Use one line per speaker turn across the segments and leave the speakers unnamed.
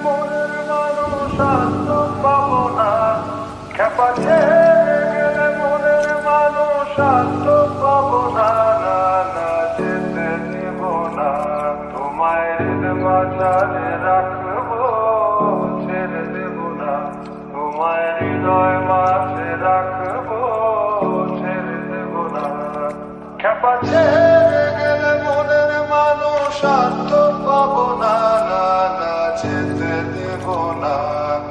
মনের মানুষ আর তো পাবো না, খেপা ছেড়ে গেলে মনের মানুষ আর তো পাবো না, না না যেতে দেব না, তোমায় মাঝারে রাখবো, ছেড়ে দেব না, তোমায় হৃদয় মাঝে রাখবো, ছেড়ে দেব না, খেপা ছেড়ে গেলে মনের মানুষ আর তো পাবো না, না না যেতে দেব না,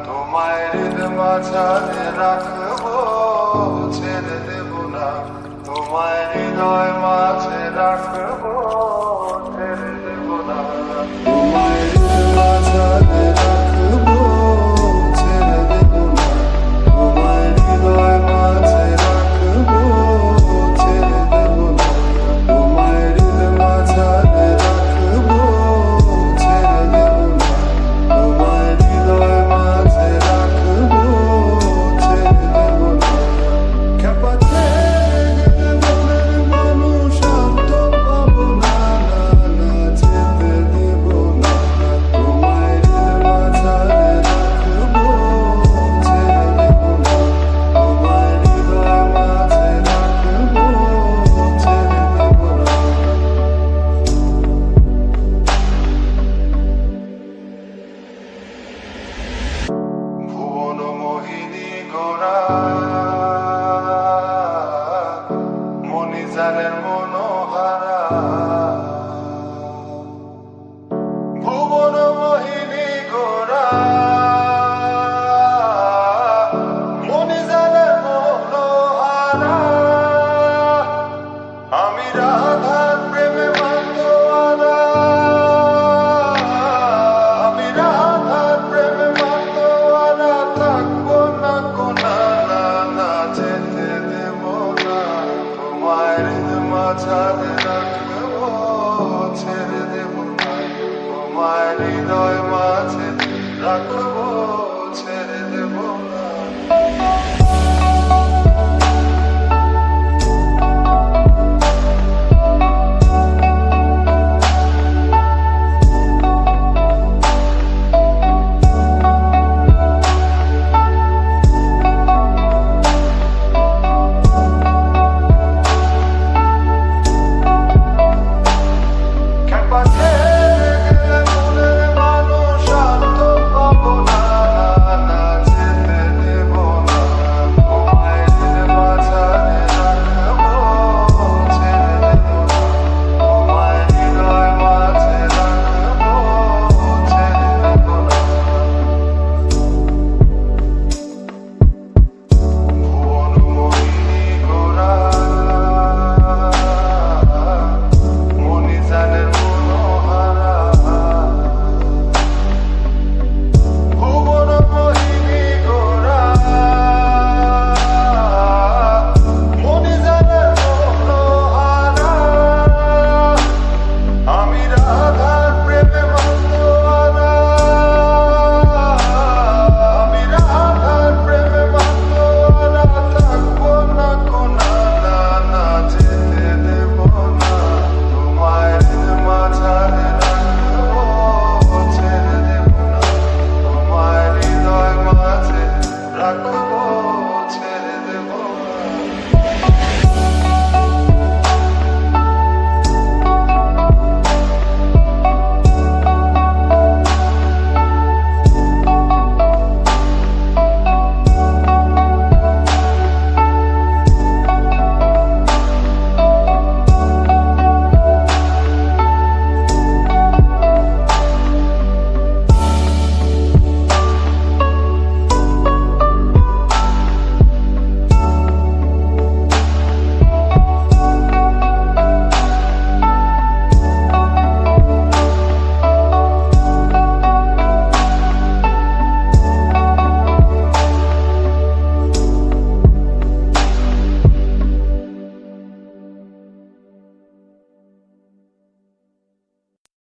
তোমায় মাঝারে রাখবো, ছেড়ে দেব না, তোমায় হৃদয় মাঝে রাখবো, ছেড়ে দেব না, তোমায় মাঝারে রাখবো, ছেড়ে দেব না, তোমায় হৃদয় মাঝে রাখবো, ছেড়ে দেব না, তোমায় হৃদয় মাঝারে রাখবো, ছেড়ে দেব না, তোমায় হৃদয় মাঝে রাখবো, ছেড়ে দেব না, খেপা ছেড়ে গেলে মনের মানুষ আর তো পাবো না, না না যেতে দেব না, তোমায় হৃদয় মাঝারে রাখবো, ছেড়ে দেব না, তোমায় হৃদয় মাঝে রাখবো, ছেড়ে দেব না। ভুবন মোহিনী গোরা মণিজানের মনোহারা, ভুবন মোহিনী গোরা মণিজানের মনোহারা, আমি রাধার প্রেমে মাতোয়ারা, আমি রাধার প্রেমে মাতোয়ারা, থাকবো না কোনা, না না যেতে দেব না, তোমায় মাঝারে রাখবো, ছেড়ে দেব না, তোমায় হৃদয় মাঝে রাখবো, ছেড়ে